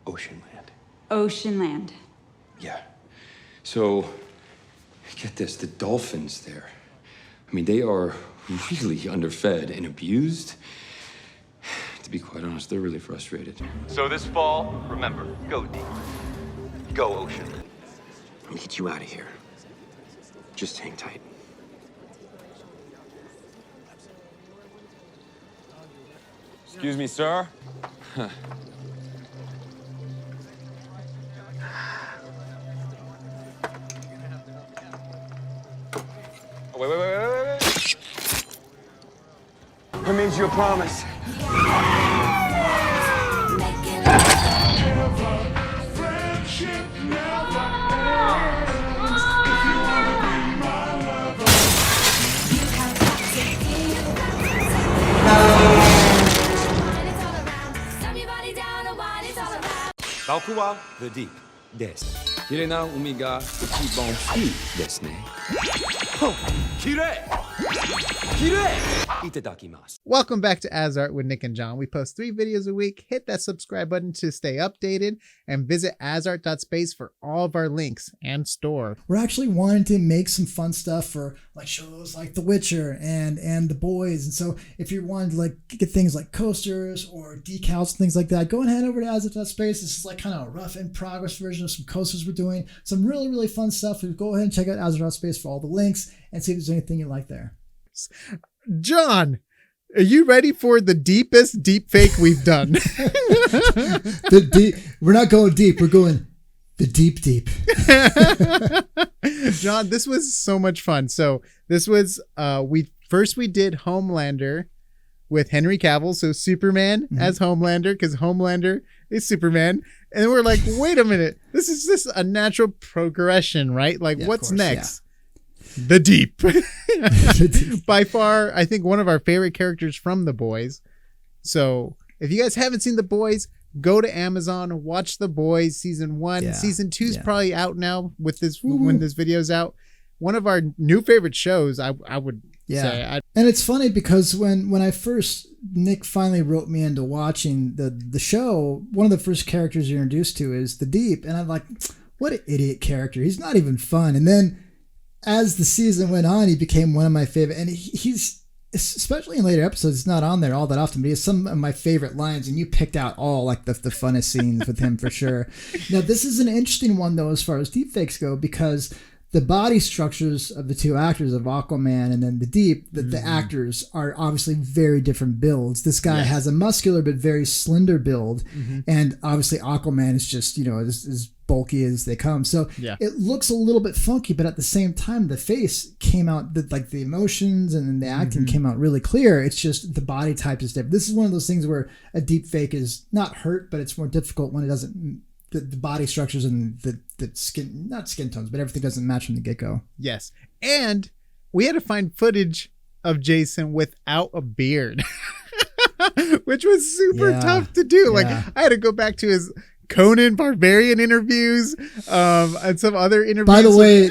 Ocean land. Ocean land. Yeah. So, get this, the dolphins there. I mean, they are really underfed and abused. To be quite honest, they're really frustrated. So this fall, remember, go deep. Go ocean. I'll get you out of here. Just hang tight. Excuse me, sir. Huh. Oh, wait. That means your promise. Balkuwa, the deep. Des. Kirena umiga ichibon fuki desu ne. Oh, kirei! Kirei! Itadakimasu. Welcome back to AsArt with Nick and John. We post 3 videos a week. Hit that subscribe button to stay updated and visit asart.space for all of our links and store. We're actually wanting to make some fun stuff for like shows like The Witcher and The Boys. And so if you're wanting to like get things like coasters or decals and things like that, go ahead over to asart.space. This is like kind of a rough in progress version of some coasters we're doing. Some really, really fun stuff. So go ahead and check out asart.space for all the links and see if there's anything you like there. John, are you ready for the deepest deep fake we've done? We're not going deep. We're going the deep. John, this was so much fun. So this was, we did Homelander with Henry Cavill. So Superman as Homelander, because Homelander is Superman. And then we're like, wait a minute, this is just a natural progression, right? Like, Yeah, what's of course, next? The Deep. By far, I think one of our favorite characters from The Boys. So if you guys haven't seen The Boys, go to Amazon, watch The Boys season 1. Yeah, Season 2 is yeah. probably out now with this when this video's out. One of our new favorite shows, I would say. And it's funny because when Nick finally wrote me into watching the show, one of the first characters you're introduced to is the Deep. And I'm like, what an idiot character. He's not even fun. And then as the season went on, he became one of my favorite. And he's, especially in later episodes, it's not on there all that often, but he has some of my favorite lines. And you picked out all like the funnest scenes with him for sure. Now, this is an interesting one, though, as far as deepfakes go, because the body structures of the 2 actors of Aquaman and then the Deep, the actors are obviously very different builds. This guy has a muscular but very slender build. And obviously Aquaman is just, as bulky as they come. So it looks a little bit funky, but at the same time, the face came out, like the emotions and then the acting came out really clear. It's just the body type is different. This is one of those things where a deep fake is not hurt, but it's more difficult when it doesn't, the body structures and the skin, not skin tones, but everything doesn't match from the get-go. Yes. And we had to find footage of Jason without a beard, which was super tough to do. Like I had to go back to his Conan Barbarian interviews and some other interviews. By the way,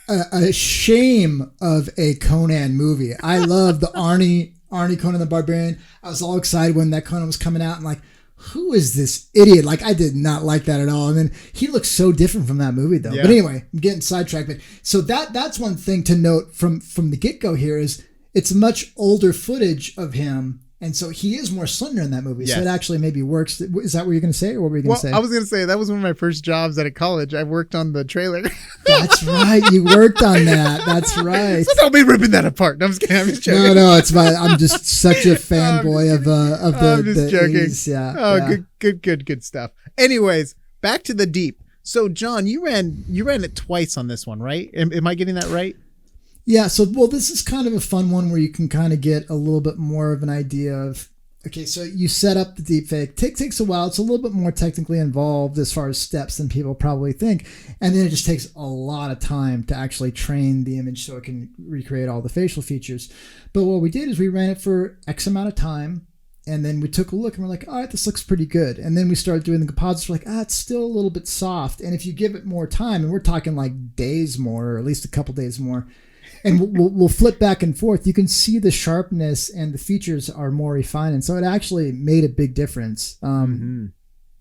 a shame of a Conan movie. I love the Arnie Conan the Barbarian. I was all excited when that Conan was coming out and like, who is this idiot? Like, I did not like that at all. And then he looks so different from that movie, though. Yeah. But anyway, I'm getting sidetracked. But so that's one thing to note from the get-go here is it's much older footage of him. And so he is more slender in that movie. Yes. So it actually maybe works. Is that what you're going to say? Or what were you going to say? I was going to say that was one of my first jobs at college. I worked on the trailer. That's right. You worked on that. That's right. So don't be ripping that apart. No, I'm just kidding. I'm just joking. No, it's fine. I'm just such a fanboy of the I'm just joking. 80s. Yeah. Oh, yeah. Good stuff. Anyways, back to the Deep. So John, you ran it twice on this one, right? Am I getting that right? Yeah, so, this is kind of a fun one where you can kind of get a little bit more of an idea of, okay, so you set up the deepfake. Takes a while. It's a little bit more technically involved as far as steps than people probably think. And then it just takes a lot of time to actually train the image so it can recreate all the facial features. But what we did is we ran it for X amount of time. And then we took a look and we're like, all right, this looks pretty good. And then we started doing the composites. We're like, it's still a little bit soft. And if you give it more time, and we're talking like days more, or at least a couple days more, and we'll flip back and forth, you can see the sharpness and the features are more refined. And so it actually made a big difference.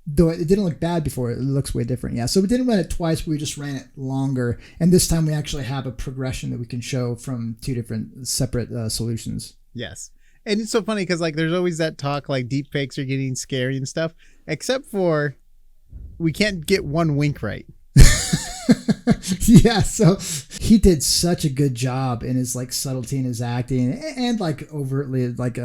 Though it didn't look bad before, it looks way different. Yeah, so we didn't run it twice, but we just ran it longer. And this time we actually have a progression that we can show from 2 different separate solutions. Yes. And it's so funny because like there's always that talk like deep fakes are getting scary and stuff, except for we can't get one wink right. Yeah, so he did such a good job in his like subtlety in his acting and like overtly like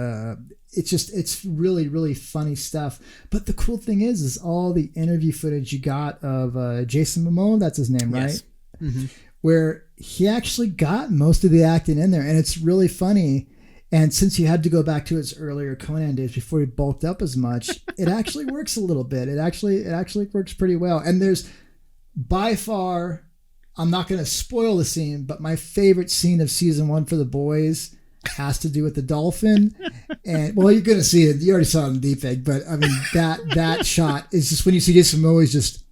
it's really, really funny stuff. But the cool thing is all the interview footage you got of Jason Momoa, that's his name, right? Yes. Mm-hmm. Where he actually got most of the acting in there, and it's really funny. And since you had to go back to his earlier Conan days before he bulked up as much, it actually works a little bit. It actually works pretty well. And there's by far, I'm not going to spoil the scene, but my favorite scene of season 1 for the boys has to do with the dolphin. And well, you're going to see it. You already saw it in Deepfake, but I mean that shot is just when you see Jason Momoa, he's just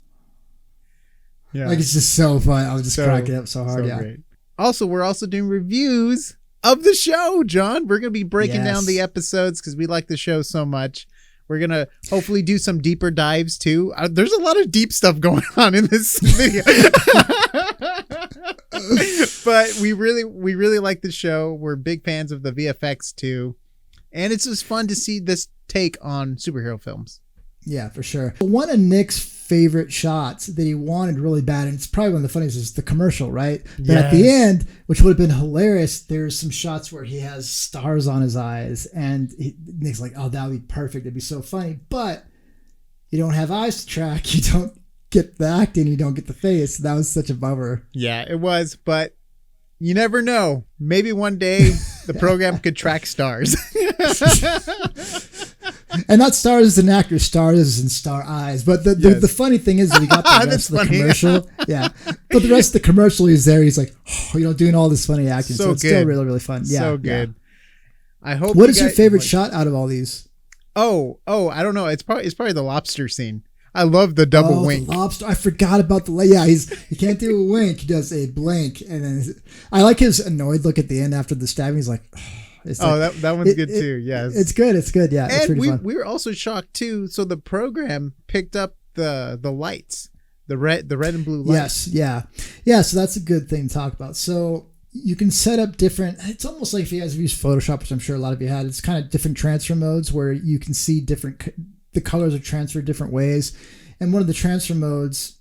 like it's just so fun. I was just cracking up so hard. Great. Also, we're also doing reviews of the show, John. We're going to be breaking down the episodes because we like the show so much. We're going to hopefully do some deeper dives too. There's a lot of deep stuff going on in this video. But we really like the show. We're big fans of the VFX too. And it's just fun to see this take on superhero films. Yeah, for sure. One of Nick's favorite shots that he wanted really bad, and it's probably one of the funniest, is the commercial, right? But at the end, which would have been hilarious, there's some shots where he has stars on his eyes, and Nick's like, oh, that would be perfect. It'd be so funny. But you don't have eyes to track. You don't get the acting. You don't get the face. That was such a bummer. Yeah, it was. But you never know. Maybe one day the program could track stars. And not stars as an actor, stars as in star eyes. But the funny thing is that we got the rest of the commercial. Yeah. But the rest of the commercial, he's there. He's like, doing all this funny acting. So it's still really, really fun. Yeah. So good. Yeah. I hope. What is your favorite shot out of all these? Oh, I don't know. It's probably the lobster scene. I love the double wink. The lobster. I forgot about he can't do a wink. He does a blink. And then I like his annoyed look at the end after the stabbing. He's like, that one's good too. Yes, it's good. It's good. Yeah, it's pretty fun. We were also shocked too. So the program picked up the lights, the red and blue lights. Yes, yeah. So that's a good thing to talk about. So you can set up different. It's almost like if you guys have used Photoshop, which I'm sure a lot of you had. It's kind of different transfer modes where you can see the colors are transferred different ways, and one of the transfer modes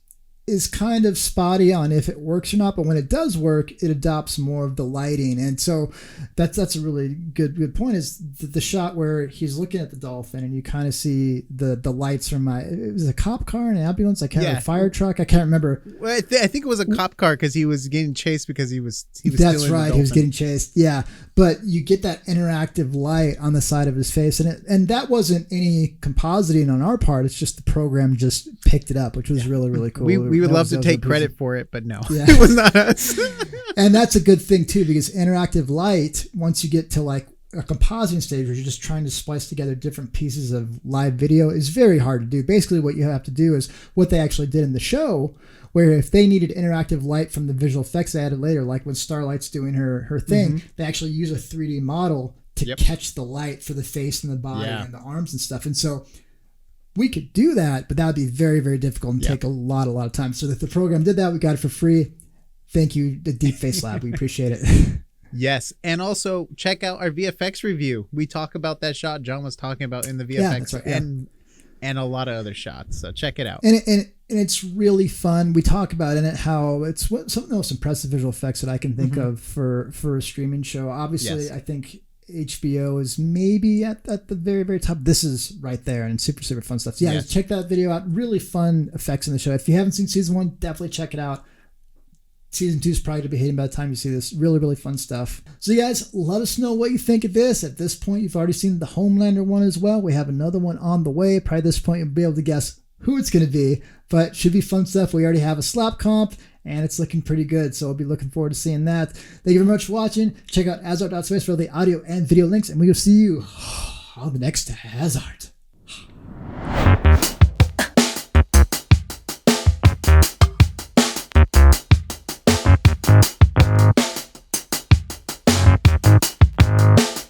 is kind of spotty on if it works or not, but when it does work, it adopts more of the lighting. And so that's a really good point, is the shot where he's looking at the dolphin and you kind of see the lights from it was a cop car and an ambulance, a fire truck, I can't remember. Well, I think it was a cop car because he was getting chased because he was that's right, he was getting chased. Yeah, but you get that interactive light on the side of his face, and that wasn't any compositing on our part. It's just the program just picked it up, which was really, really cool. We would love to take credit for it, but no, it was not us. And that's a good thing too, because interactive light, once you get to like a compositing stage where you're just trying to splice together different pieces of live video, is very hard to do. Basically what you have to do is what they actually did in the show, where if they needed interactive light from the visual effects they added later, like when Starlight's doing her thing, they actually use a 3D model to catch the light for the face and the body and the arms and stuff. And so we could do that, but that would be very, very difficult and take a lot of time. So that the program did that, we got it for free. Thank you, the Deep Face Lab. We appreciate it. Yes. And also check out our VFX review. We talk about that shot John was talking about in the VFX and a lot of other shots. So check it out. And it's really fun. We talk about in it how it's some of the most impressive visual effects that I can think of for a streaming show. Obviously, I think HBO is maybe at the very, very top. This is right there, and super, super fun stuff. So check that video out. Really fun effects in the show. If you haven't seen season 1, definitely check it out. Season 2 is probably to be hitting by the time you see this. Really, really fun stuff. So you guys, let us know what you think of this. At this point, you've already seen the Homelander one as well. We have another one on the way. Probably at this point, you'll be able to guess who it's going to be, but should be fun stuff. We already have a slap comp, and it's looking pretty good, so I'll be looking forward to seeing that. Thank you very much for watching. Check out AsArt.space for all the audio and video links, and we will see you on the next AsArt.